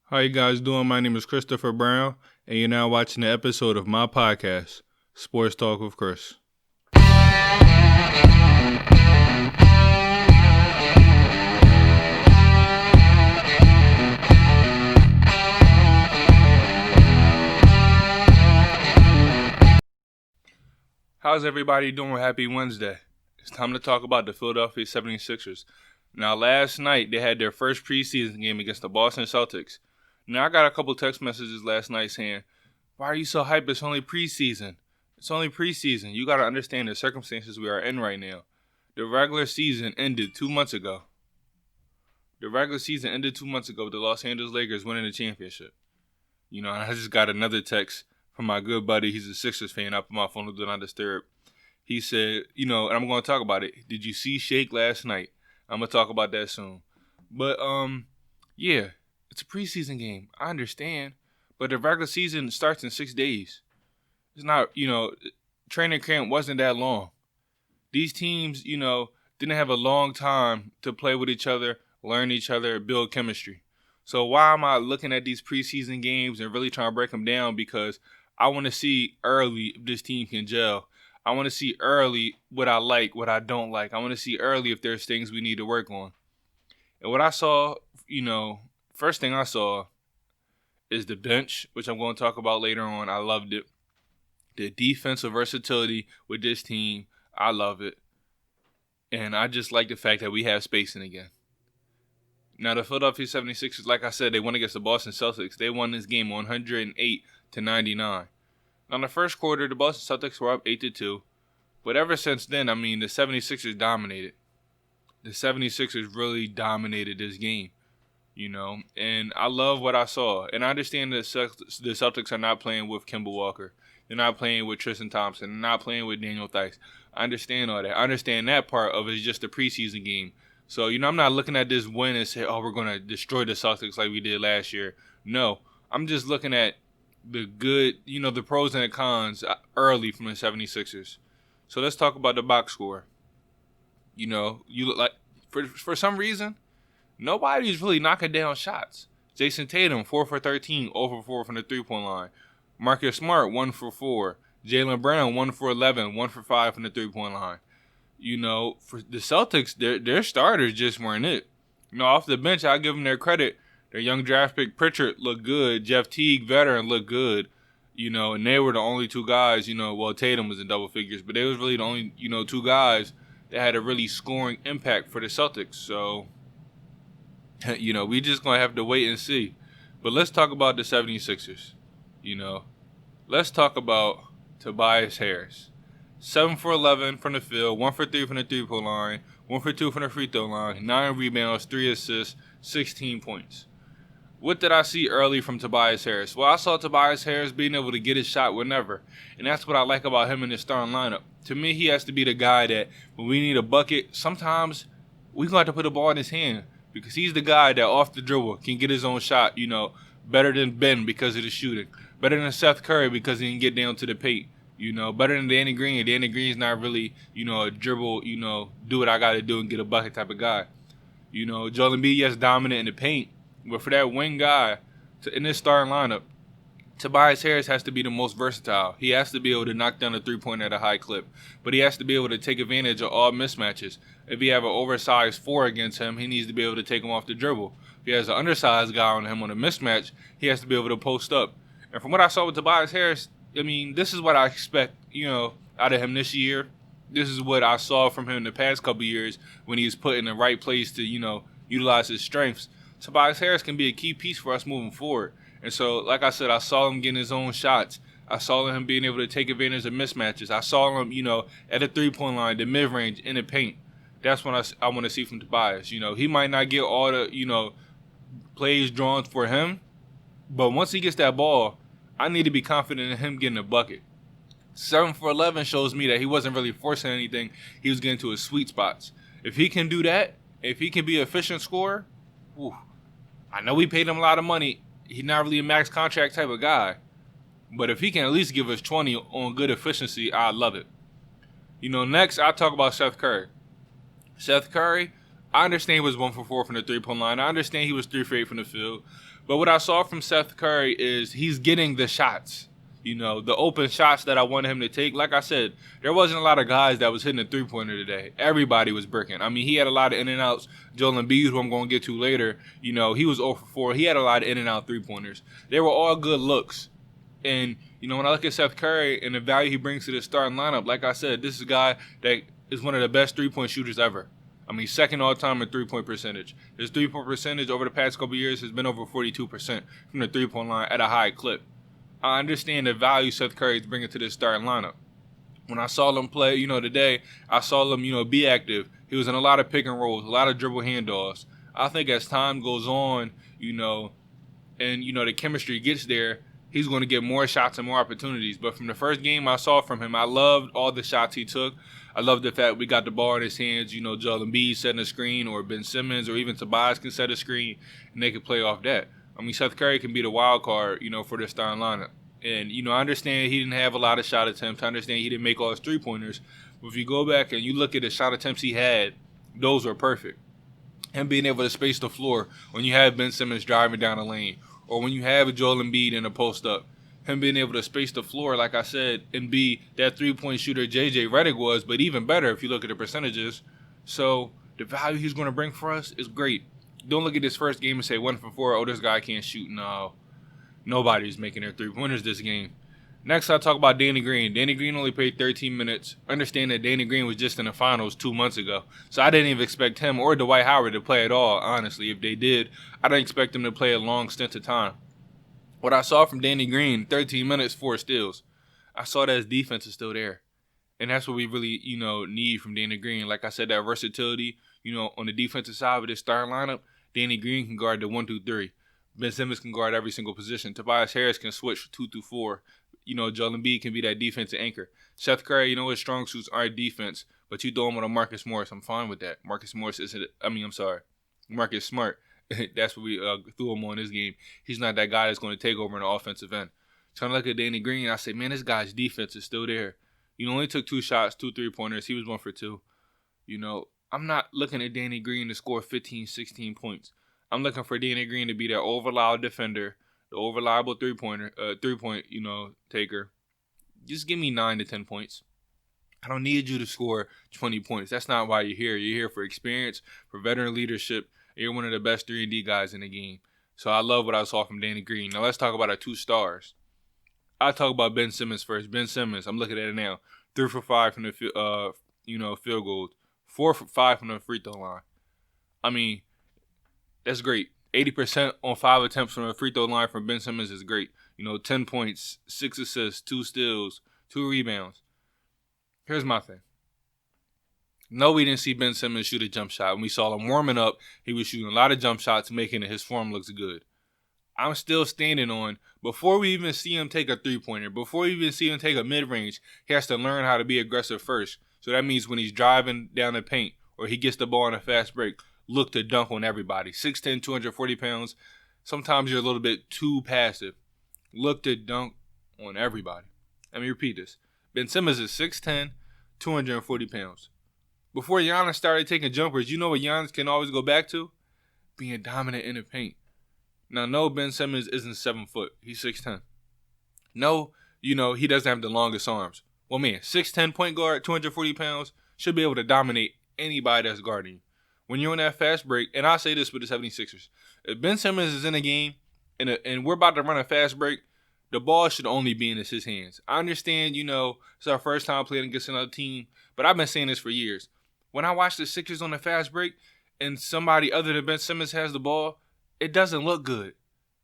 How you guys doing? My name is Christopher Brown, and you're now watching an episode of my podcast, Sports Talk with Chris. How's everybody doing? Happy Wednesday. It's time to talk about the Philadelphia 76ers. Now, last night, they had their first preseason game against the Boston Celtics. Now, I got a couple text messages last night saying, why are you so hyped? It's only preseason. It's only preseason. You got to understand the circumstances we are in right now. The regular season ended 2 months ago. The regular season ended 2 months ago with the Los Angeles Lakers winning the championship. And I just got another text from my good buddy. He's a Sixers fan. I put my phone on Do Not Disturb. He said, and I'm going to talk about it. Did you see Shake last night? I'm going to talk about that soon. But, yeah. It's a preseason game. I understand. But the regular season starts in 6 days. It's not, training camp wasn't that long. These teams, didn't have a long time to play with each other, learn each other, build chemistry. So why am I looking at these preseason games and really trying to break them down? Because I want to see early if this team can gel. I want to see early what I like, what I don't like. I want to see early if there's things we need to work on. And what I saw, first thing I saw is the bench, which I'm going to talk about later on. I loved it. The defensive versatility with this team, I love it. And I just like the fact that we have spacing again. Now, the Philadelphia 76ers, like I said, they won against the Boston Celtics. They won this game 108-99. Now, in the first quarter, the Boston Celtics were up 8-2. But ever since then, the 76ers dominated. The 76ers really dominated this game. And I love what I saw. And I understand that the Celtics are not playing with Kemba Walker. They're not playing with Tristan Thompson. They're not playing with Daniel Theis. I understand all that. I understand that part of it is just a preseason game. So, I'm not looking at this win and say, we're going to destroy the Celtics like we did last year. No, I'm just looking at the good, the pros and the cons early from the 76ers. So let's talk about the box score. You look like, for some reason, nobody's really knocking down shots. Jason Tatum, 4 for 13, 0 for 4 from the three-point line. Marcus Smart, 1 for 4. Jaylen Brown, 1 for 11, 1 for 5 from the three-point line. For the Celtics, their starters just weren't it. Off the bench, I'll give them their credit. Their young draft pick Pritchard looked good. Jeff Teague, veteran, looked good. And they were the only two guys, Tatum was in double figures, but they was really the only, two guys that had a really scoring impact for the Celtics. So, we just going to have to wait and see. But let's talk about the 76ers. Let's talk about Tobias Harris. 7 for 11 from the field, 1 for 3 from the three-point line, 1 for 2 from the free throw line, 9 rebounds, 3 assists, 16 points. What did I see early from Tobias Harris? Well, I saw Tobias Harris being able to get his shot whenever. And that's what I like about him in the starting lineup. To me, he has to be the guy that when we need a bucket, sometimes we're going to have to put the ball in his hand. Because he's the guy that off the dribble can get his own shot, better than Ben because of the shooting. Better than Seth Curry because he can get down to the paint. Better than Danny Green. Danny Green's not really, a dribble, do what I got to do and get a bucket type of guy. Joel Embiid, yes, dominant in the paint. But for that wing guy in this starting lineup, Tobias Harris has to be the most versatile. He has to be able to knock down the three-pointer at a high clip. But he has to be able to take advantage of all mismatches. If he have an oversized 4 against him, he needs to be able to take him off the dribble. If he has an undersized guy on him on a mismatch, he has to be able to post up. And from what I saw with Tobias Harris, this is what I expect, out of him this year. This is what I saw from him in the past couple years when he was put in the right place to, utilize his strengths. Tobias Harris can be a key piece for us moving forward. And so, like I said, I saw him getting his own shots. I saw him being able to take advantage of mismatches. I saw him, at the three-point line, the mid-range, in the paint. That's what I want to see from Tobias. He might not get all the, plays drawn for him. But once he gets that ball, I need to be confident in him getting a bucket. 7 for 11 shows me that he wasn't really forcing anything. He was getting to his sweet spots. If he can do that, if he can be an efficient scorer, I know we paid him a lot of money. He's not really a max contract type of guy. But if he can at least give us 20 on good efficiency, I love it. Next I'll talk about Seth Curry. Seth Curry, I understand he was 1 for 4 from the three-point line. I understand he was 3 for 8 from the field. But what I saw from Seth Curry is he's getting the shots. The open shots that I wanted him to take. Like I said, there wasn't a lot of guys that was hitting a three-pointer today. Everybody was bricking. I mean, he had a lot of in and outs. Joel Embiid, who I'm going to get to later, he was 0 for 4. He had a lot of in and out three-pointers. They were all good looks. And, when I look at Seth Curry and the value he brings to the starting lineup, like I said, this is a guy that is one of the best three-point shooters ever. I mean, second all-time in three-point percentage. His three-point percentage over the past couple years has been over 42% from the three-point line at a high clip. I understand the value Seth Curry is bringing to this starting lineup. When I saw him play, today, I saw him, be active. He was in a lot of pick and rolls, a lot of dribble handoffs. I think as time goes on, and, the chemistry gets there, he's going to get more shots and more opportunities. But from the first game I saw from him, I loved all the shots he took. I love the fact we got the ball in his hands. Joel Embiid setting a screen, or Ben Simmons, or even Tobias can set a screen, and they can play off that. I mean, Seth Curry can be the wild card, for the starting lineup. And, I understand he didn't have a lot of shot attempts. I understand he didn't make all his three-pointers. But if you go back and you look at the shot attempts he had, those were perfect. Him being able to space the floor when you have Ben Simmons driving down the lane, or when you have Joel Embiid in a post-up. Him being able to space the floor, like I said, and be that three-point shooter J.J. Redick was, but even better if you look at the percentages. So the value he's going to bring for us is great. Don't look at this first game and say 1 for 4, this guy can't shoot. No, nobody's making their three-pointers this game. Next, I'll talk about Danny Green. Danny Green only played 13 minutes. Understand that Danny Green was just in the finals 2 months ago. So I didn't even expect him or Dwight Howard to play at all, honestly. If they did, I didn't expect them to play a long stint of time. What I saw from Danny Green, 13 minutes, 4 steals. I saw that his defense is still there. And that's what we really, need from Danny Green. Like I said, that versatility, on the defensive side of this starting lineup, Danny Green can guard the 1 through 3. Ben Simmons can guard every single position. Tobias Harris can switch 2 through 4. Joel Embiid can be that defensive anchor. Seth Curry, his strong suits are defense, but you throw him with a Marcus Morris. I'm fine with that. Marcus Smart. That's what we threw him on this game. He's not that guy that's going to take over in the offensive end. Trying to look at Danny Green, I say, man, this guy's defense is still there. Only took 2 shots, 2 3-pointers. He was 1 for 2. I'm not looking at Danny Green to score 15, 16 points. I'm looking for Danny Green to be that over-loud defender, the over-reliable three-point taker. Just give me 9 to 10 points. I don't need you to score 20 points. That's not why you're here. You're here for experience, for veteran leadership. You're one of the best 3-and-D guys in the game. So I love what I saw from Danny Green. Now let's talk about our 2 stars. I'll talk about Ben Simmons first. Ben Simmons, I'm looking at it now. 3 for 5 from the field goals. 4 for 5 from the free throw line. I mean, that's great. 80% on 5 attempts from the free throw line from Ben Simmons is great. 10 points, 6 assists, 2 steals, 2 rebounds. Here's my thing. No, we didn't see Ben Simmons shoot a jump shot. When we saw him warming up, he was shooting a lot of jump shots, making it his form looks good. I'm still standing on, before we even see him take a three-pointer, before we even see him take a mid-range, he has to learn how to be aggressive first. So that means when he's driving down the paint or he gets the ball in a fast break, look to dunk on everybody. 6'10", 240 pounds. Sometimes you're a little bit too passive. Look to dunk on everybody. Let me repeat this. Ben Simmons is 6'10", 240 pounds. Before Giannis started taking jumpers, you know what Giannis can always go back to? Being dominant in the paint. Now, no, Ben Simmons isn't 7 foot. He's 6'10". No, he doesn't have the longest arms. Well, man, 6'10" point guard, 240 pounds, should be able to dominate anybody that's guarding you. When you're on that fast break, and I'll say this with the 76ers, if Ben Simmons is in a game and we're about to run a fast break, the ball should only be in his hands. I understand, it's our first time playing against another team, but I've been saying this for years. When I watch the Sixers on the fast break and somebody other than Ben Simmons has the ball, it doesn't look good.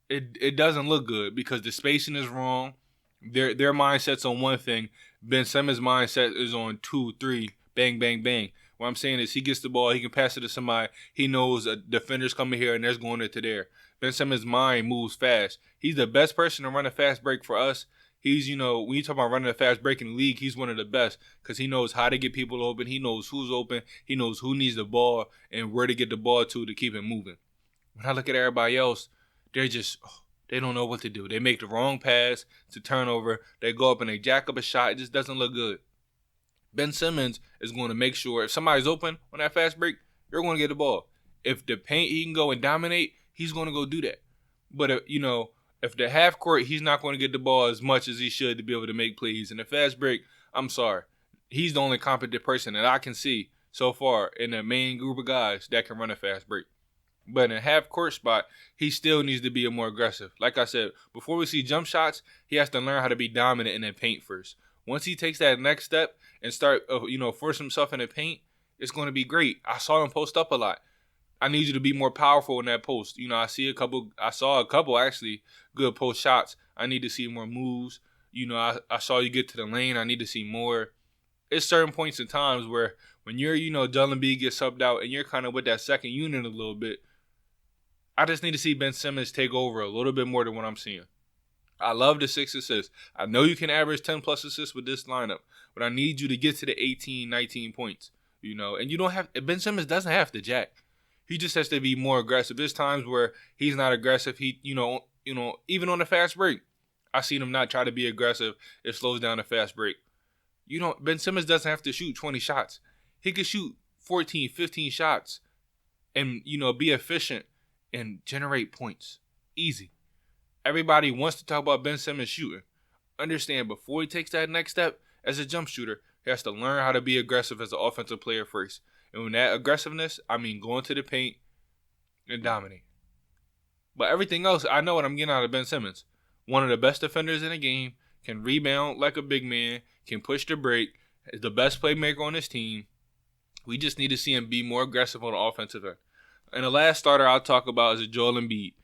It doesn't look good because the spacing is wrong. Their mindset's on one thing. Ben Simmons' mindset is on 2, 3, bang, bang, bang. What I'm saying is he gets the ball, he can pass it to somebody. He knows a defender's coming here and there's going into there. Ben Simmons' mind moves fast. He's the best person to run a fast break for us. He's, when you talk about running a fast break in the league, he's one of the best because he knows how to get people open. He knows who's open. He knows who needs the ball and where to get the ball to keep it moving. When I look at everybody else, they don't know what to do. They make the wrong pass to turnover. They go up and they jack up a shot. It just doesn't look good. Ben Simmons is going to make sure if somebody's open on that fast break, you're going to get the ball. If the paint he can go and dominate, he's going to go do that. But, if the half court, he's not going to get the ball as much as he should to be able to make plays. In the fast break, I'm sorry. He's the only competent person that I can see so far in the main group of guys that can run a fast break. But in a half court spot, he still needs to be more aggressive. Like I said, before we see jump shots, he has to learn how to be dominant in the paint first. Once he takes that next step and start, force himself in the paint, it's going to be great. I saw him post up a lot. I need you to be more powerful in that post. I saw a couple actually good post shots. I need to see more moves. I saw you get to the lane. I need to see more. It's certain points in times where when you're, Joel Embiid gets subbed out and you're kind of with that second unit a little bit, I just need to see Ben Simmons take over a little bit more than what I'm seeing. I love the 6 assists. I know you can average 10-plus assists with this lineup, but I need you to get to the 18, 19 points, And you don't have – Ben Simmons doesn't have to jack. He just has to be more aggressive. There's times where he's not aggressive. He, even on the fast break, I seen him not try to be aggressive. It slows down the fast break. Ben Simmons doesn't have to shoot 20 shots. He could shoot 14, 15 shots and, be efficient and generate points. Easy. Everybody wants to talk about Ben Simmons shooting. Understand, before he takes that next step as a jump shooter, he has to learn how to be aggressive as an offensive player first. And with that aggressiveness, I mean going to the paint and dominate. But everything else, I know what I'm getting out of Ben Simmons. One of the best defenders in the game, can rebound like a big man, can push the break, is the best playmaker on his team. We just need to see him be more aggressive on the offensive end. And the last starter I'll talk about is Joel Embiid.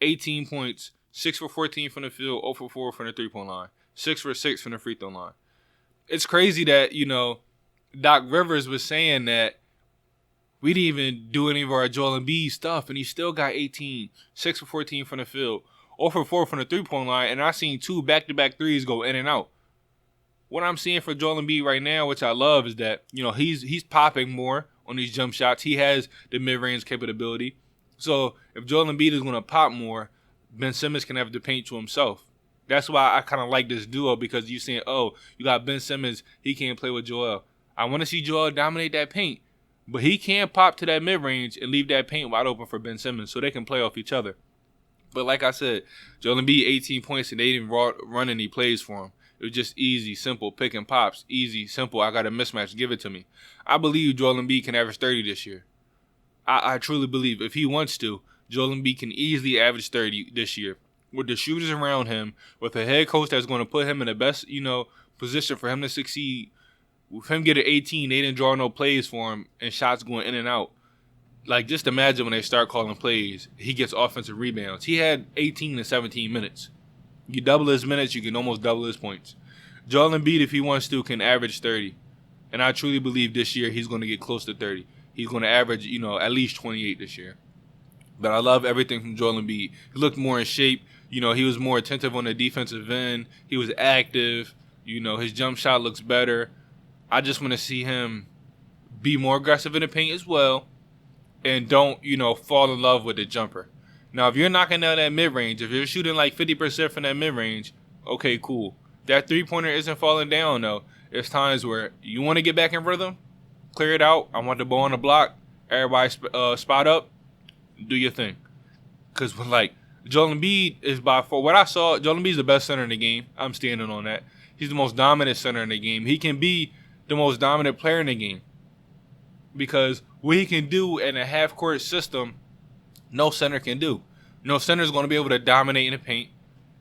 18 points, 6 for 14 from the field, 0 for 4 from the three-point line, 6 for 6 from the free throw line. It's crazy that, Doc Rivers was saying that we didn't even do any of our Joel Embiid stuff, and he still got 18, 6 for 14 from the field, 0 for 4 from the three-point line, and I seen 2 back-to-back threes go in and out. What I'm seeing for Joel Embiid right now, which I love, is that, he's popping more on these jump shots. He has the mid-range capability. So if Joel Embiid is going to pop more, Ben Simmons can have the paint to himself. That's why I kind of like this duo, because you're saying, you got Ben Simmons, he can't play with Joel. I want to see Joel dominate that paint, but he can pop to that mid-range and leave that paint wide open for Ben Simmons so they can play off each other. But like I said, Joel Embiid, 18 points, and they didn't run any plays for him. It was just easy, simple, pick and pops. Easy, simple, I got a mismatch, give it to me. I believe Joel Embiid can average 30 this year. I truly believe if he wants to, Joel Embiid can easily average 30 this year. With the shooters around him, with a head coach that's going to put him in the best, position for him to succeed. With him getting 18, they didn't draw no plays for him and shots going in and out. Like, just imagine when they start calling plays, he gets offensive rebounds. He had 18 to 17 minutes. You double his minutes, you can almost double his points. Joel Embiid, if he wants to, can average 30. And I truly believe this year he's going to get close to 30. He's going to average, at least 28 this year. But I love everything from Joel Embiid. He looked more in shape. He was more attentive on the defensive end. He was active. His jump shot looks better. I just want to see him be more aggressive in the paint as well. And don't, fall in love with the jumper. Now, if you're knocking down that mid-range, if you're shooting like 50% from that mid-range, okay, cool. That three-pointer isn't falling down, though. There's times where you want to get back in rhythm, clear it out. I want the ball on the block. Everybody spot up. Do your thing. Because, Joel Embiid is by far, what I saw, Joel Embiid is the best center in the game. I'm standing on that. He's the most dominant center in the game. He can be the most dominant player in the game. Because what he can do in a half-court system, no center can do. No center is going to be able to dominate in the paint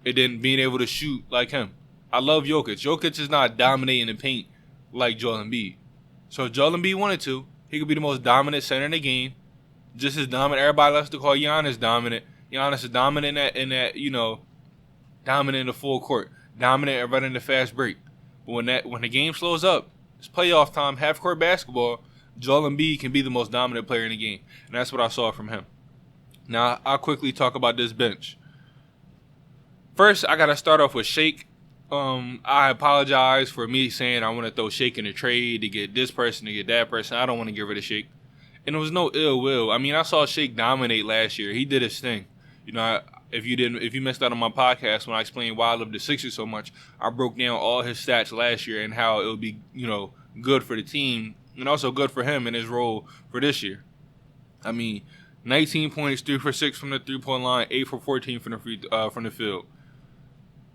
and then being able to shoot like him. I love Jokic. Jokic is not dominating the paint like Joel Embiid. So if Joel Embiid wanted to, he could be the most dominant center in the game. Just as dominant. Everybody likes to call Giannis dominant. Giannis is dominant dominant in the full court. Dominant at running the fast break. But when the game slows up, it's playoff time, half-court basketball, Joel Embiid can be the most dominant player in the game. And that's what I saw from him. Now, I'll quickly talk about this bench. First, I got to start off with Shake. I apologize for me saying I want to throw Shake in a trade to get this person, to get that person. I don't want to get rid of Shake. And there was no ill will. I mean, I saw Shake dominate last year. He did his thing. If you missed out on my podcast when I explained why I love the Sixers so much, I broke down all his stats last year and how it would be, good for the team and also good for him in his role for this year. I mean, 19 points, 3 for 6 from the 3-point line, 8 for 14 from the field.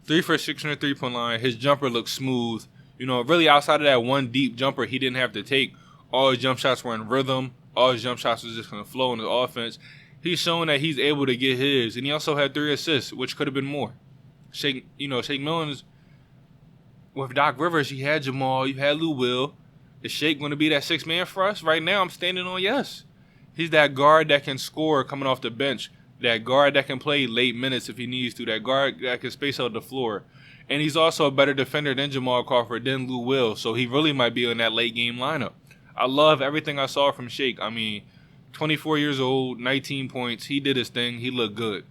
3 for 6 from the 3-point line. His jumper looks smooth. Really outside of that one deep jumper he didn't have to take, all his jump shots were in rhythm. All his jump shots was just going to flow in the offense. He's shown that he's able to get his, and he also had 3 assists, which could have been more. Shake Milton's, with Doc Rivers, you had Jamal, you had Lou Will. Is Shake going to be that 6th man for us? Right now, I'm standing on yes. He's that guard that can score coming off the bench. That guard that can play late minutes if he needs to. That guard that can space out the floor. And he's also a better defender than Jamal Crawford, than Lou Will. So he really might be in that late game lineup. I love everything I saw from Shake. I mean, 24 years old, 19 points. He did his thing. He looked good.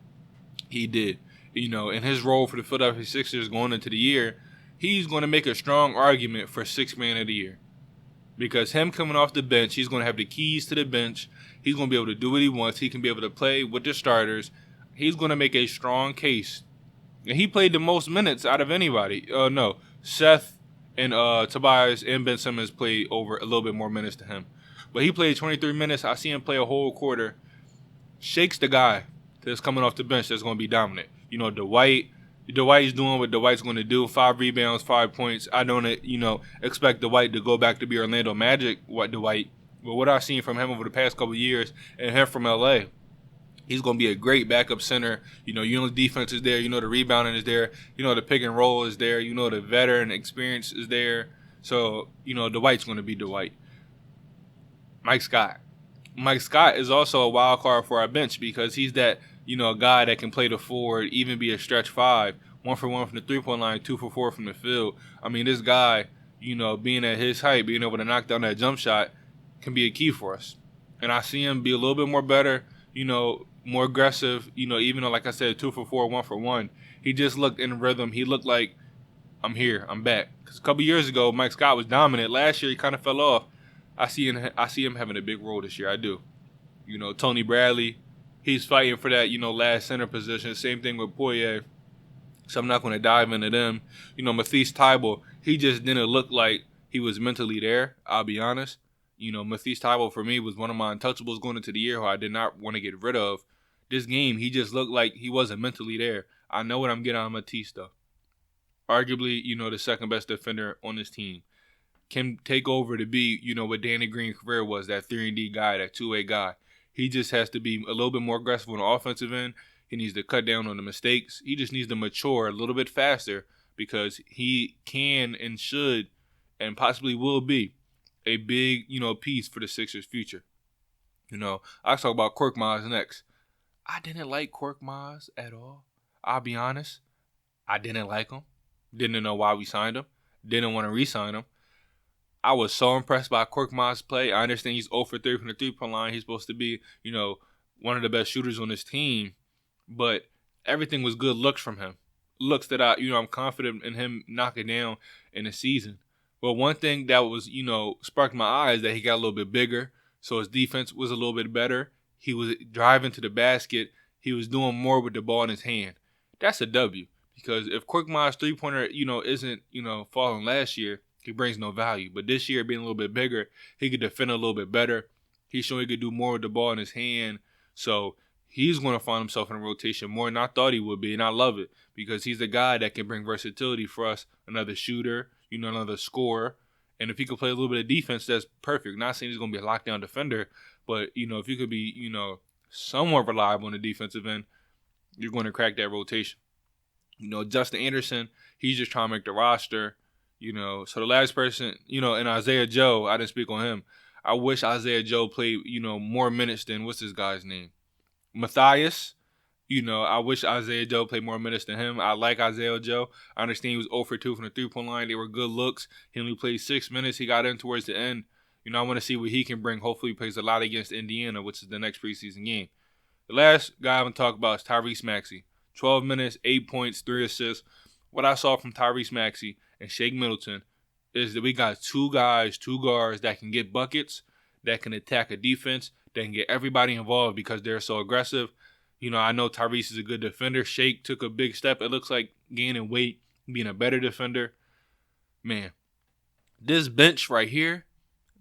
He did. In his role for the Philadelphia Sixers going into the year, he's going to make a strong argument for 6th man of the year. Because him coming off the bench, he's going to have the keys to the bench. He's going to be able to do what he wants. He can be able to play with the starters. He's going to make a strong case. And he played the most minutes out of anybody. No, Seth and Tobias and Ben Simmons played over a little bit more minutes than him. But he played 23 minutes. I see him play a whole quarter. Shake's the guy that's coming off the bench that's going to be dominant. Dwight's doing what Dwight's going to do. 5 rebounds, 5 points. I don't, expect Dwight to go back to be Orlando Magic, Dwight. But what I've seen from him over the past couple of years and him from LA, he's going to be a great backup center. The defense is there. The rebounding is there. The pick and roll is there. The veteran experience is there. So, Dwight's going to be Dwight. Mike Scott. Mike Scott is also a wild card for our bench because he's that, a guy that can play the forward, even be a stretch 5. 1 for 1 from the 3-point line, 2 for 4 from the field. I mean, this guy, being at his height, being able to knock down that jump shot can be a key for us. And I see him be a little bit more better, more aggressive, even though, like I said, 2 for 4, 1 for 1. He just looked in rhythm. He looked like, I'm here, I'm back. Because a couple years ago, Mike Scott was dominant. Last year, he kind of fell off. I see him having a big role this year. I do. Tony Bradley, he's fighting for that, last center position. Same thing with Poirier. So I'm not going to dive into them. Matisse Thybulle, he just didn't look like he was mentally there, I'll be honest. Matisse Thybulle, for me, was one of my untouchables going into the year who I did not want to get rid of. This game, he just looked like he wasn't mentally there. I know what I'm getting on Matisse, though. Arguably, the second best defender on this team. Can take over to be, what Danny Green's career was, that 3-and-D guy, that 2-way guy. He just has to be a little bit more aggressive on the offensive end. He needs to cut down on the mistakes. He just needs to mature a little bit faster because he can and should and possibly will be a big, piece for the Sixers' future. I'll talk about Korkmaz next. I didn't like Korkmaz at all. I'll be honest. I didn't like him. Didn't know why we signed him. Didn't want to re-sign him. I was so impressed by Korkmaz's play. I understand he's 0 for 3 from the 3-point line. He's supposed to be, one of the best shooters on this team. But everything was good looks from him. Looks that I'm confident in him knocking down in the season. But one thing that was, sparked my eye is that he got a little bit bigger. So his defense was a little bit better. He was driving to the basket. He was doing more with the ball in his hand. That's a W. Because if Korkmaz's 3-pointer, isn't, falling last year, he brings no value. But this year, being a little bit bigger, he could defend a little bit better. He's showing he could do more with the ball in his hand. So he's going to find himself in a rotation more than I thought he would be. And I love it because he's the guy that can bring versatility for us. Another shooter, another scorer. And if he could play a little bit of defense, that's perfect. Not saying he's going to be a lockdown defender. But, if you could be, somewhat reliable on the defensive end, you're going to crack that rotation. Justin Anderson, he's just trying to make the roster. So the last person, and Isaiah Joe, I didn't speak on him. I wish Isaiah Joe played, more minutes than, what's this guy's name? Matthias. I wish Isaiah Joe played more minutes than him. I like Isaiah Joe. I understand he was 0 for 2 from the 3-point line. They were good looks. He only played 6 minutes. He got in towards the end. I want to see what he can bring. Hopefully he plays a lot against Indiana, which is the next preseason game. The last guy I want to talk about is Tyrese Maxey. 12 minutes, 8 points, 3 assists. What I saw from Tyrese Maxey and Shake Middleton is that we got 2 guards that can get buckets, that can attack a defense, that can get everybody involved because they're so aggressive. I know Tyrese is a good defender. Shake took a big step. It looks like gaining weight, being a better defender. Man, this bench right here,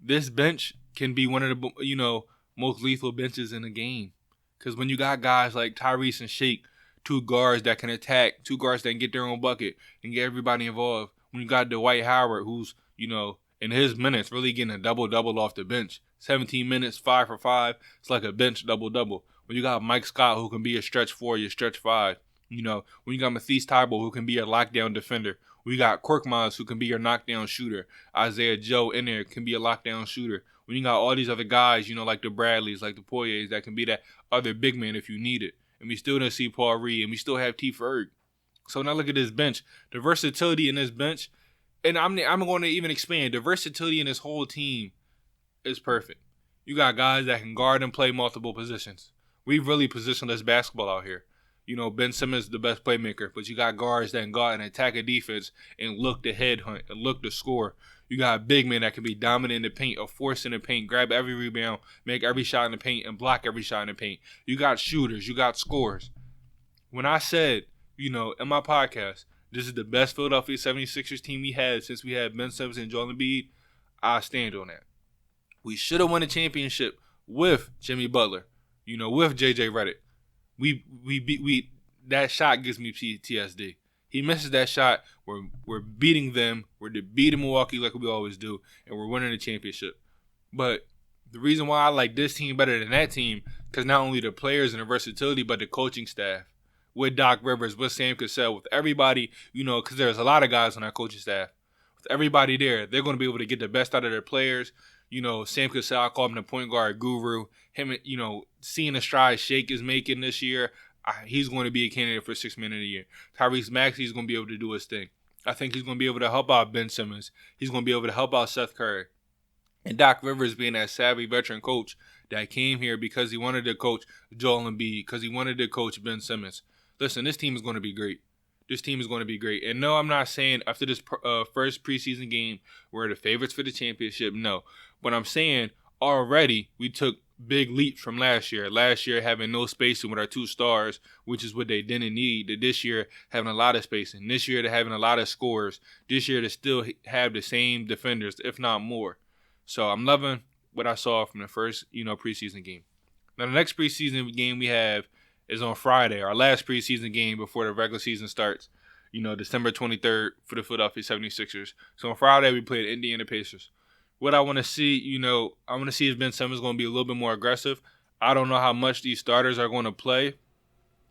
this bench can be one of the, most lethal benches in the game. Because when you got guys like Tyrese and Shake, two guards that can attack, two guards that can get their own bucket and get everybody involved. When you got Dwight Howard, who's, in his minutes, really getting a double-double off the bench. 17 minutes, 5 for 5. It's like a bench double-double. When you got Mike Scott, who can be a stretch 4, your stretch 5. When you got Matisse Thybulle, who can be a lockdown defender. We got Korkmaz, who can be your knockdown shooter. Isaiah Joe in there can be a lockdown shooter. When you got all these other guys, like the Bradleys, like the Poiriers, that can be that other big man if you need it. And we still don't see Paul Reed, and we still have T. Ferg. So now look at this bench. The versatility in this bench, and I'm going to even expand. The versatility in this whole team is perfect. You got guys that can guard and play multiple positions. We've really positionless basketball out here. Ben Simmons is the best playmaker, but you got guards that can go out and attack a defense and look to headhunt and look to score. You got big men that can be dominant in the paint, a force in the paint, grab every rebound, make every shot in the paint, and block every shot in the paint. You got shooters. You got scorers. When I said, in my podcast, this is the best Philadelphia 76ers team we had since we had Ben Simmons and Joel Embiid, I stand on that. We should have won a championship with Jimmy Butler, with J.J. Redick. We that shot gives me PTSD. He misses that shot. We're beating them. We're beating Milwaukee like we always do, and we're winning the championship. But the reason why I like this team better than that team, because not only the players and the versatility, but the coaching staff. With Doc Rivers, with Sam Cassell, with everybody, because there's a lot of guys on our coaching staff. With everybody there, they're going to be able to get the best out of their players. Sam Cassell, I call him the point guard guru. Him, seeing the stride Shake is making this year, he's going to be a candidate for 6th Man of the Year. Tyrese Maxey is going to be able to do his thing. I think he's going to be able to help out Ben Simmons. He's going to be able to help out Seth Curry. And Doc Rivers being that savvy veteran coach that came here because he wanted to coach Joel Embiid, because he wanted to coach Ben Simmons. Listen, this team is going to be great. This team is going to be great. And no, I'm not saying after this first preseason game we're the favorites for the championship. No. But I'm saying already we took big leaps from last year. Last year having no spacing with our 2 stars, which is what they didn't need. This year having a lot of spacing. This year they're having a lot of scores. This year they still have the same defenders, if not more. So I'm loving what I saw from the first, preseason game. Now the next preseason game we have is on Friday, our last preseason game before the regular season starts, December 23rd for the Philadelphia 76ers. So on Friday, we play the Indiana Pacers. What I want to see, I want to see if Ben Simmons is going to be a little bit more aggressive. I don't know how much these starters are going to play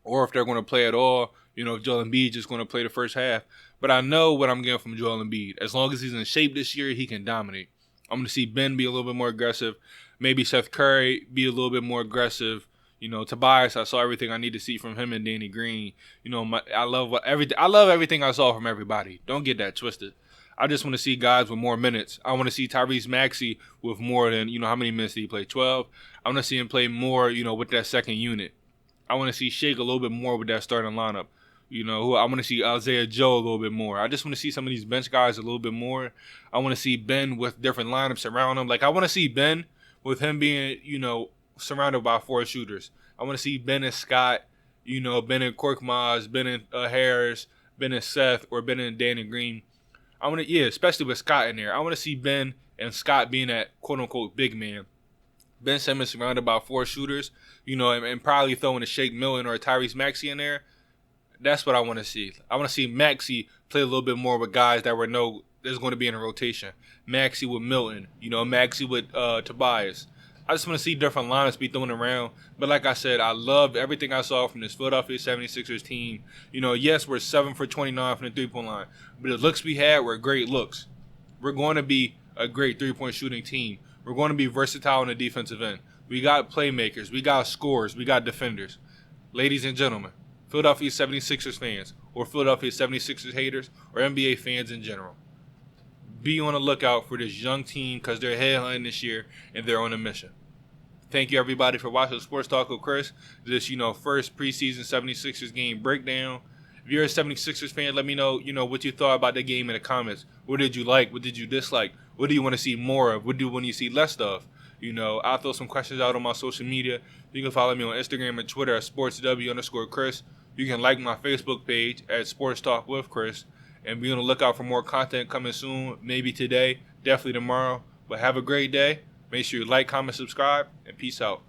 or if they're going to play at all, if Joel Embiid just going to play the first half. But I know what I'm getting from Joel Embiid. As long as he's in shape this year, he can dominate. I'm going to see Ben be a little bit more aggressive. Maybe Seth Curry be a little bit more aggressive. Tobias, I saw everything I need to see from him and Danny Green. I love everything I saw from everybody. Don't get that twisted. I just want to see guys with more minutes. I want to see Tyrese Maxey with more than, how many minutes did he play? 12? I want to see him play more, with that second unit. I want to see Shake a little bit more with that starting lineup. I want to see Isaiah Joe a little bit more. I just want to see some of these bench guys a little bit more. I want to see Ben with different lineups around him. Like, I want to see Ben with him being, surrounded by 4 shooters. I want to see Ben and Scott, Ben and Korkmaz, Ben and Harris, Ben and Seth, or Ben and Danny Green. Especially with Scott in there. I want to see Ben and Scott being that quote-unquote big man. Ben Simmons surrounded by 4 shooters, and probably throwing a Shake Milton or a Tyrese Maxey in there. That's what I want to see. I want to see Maxey play a little bit more with guys that there's going to be in a rotation. Maxey with Milton, Maxey with Tobias. I just want to see different lineups be thrown around. But like I said, I loved everything I saw from this Philadelphia 76ers team. Yes, we're 7 for 29 from the three-point line. But the looks we had were great looks. We're going to be a great three-point shooting team. We're going to be versatile in the defensive end. We got playmakers. We got scorers. We got defenders. Ladies and gentlemen, Philadelphia 76ers fans, or Philadelphia 76ers haters, or NBA fans in general, be on the lookout for this young team because they're headlining this year and they're on a mission. Thank you, everybody, for watching Sports Talk with Chris. This, first preseason 76ers game breakdown. If you're a 76ers fan, let me know, what you thought about the game in the comments. What did you like? What did you dislike? What do you want to see more of? What do you want to see less of? I'll throw some questions out on my social media. You can follow me on Instagram and Twitter at sportsw_Chris. You can like my Facebook page at Sports Talk with Chris. And be on the lookout for more content coming soon. Maybe today, definitely tomorrow. But have a great day. Make sure you like, comment, subscribe, and peace out.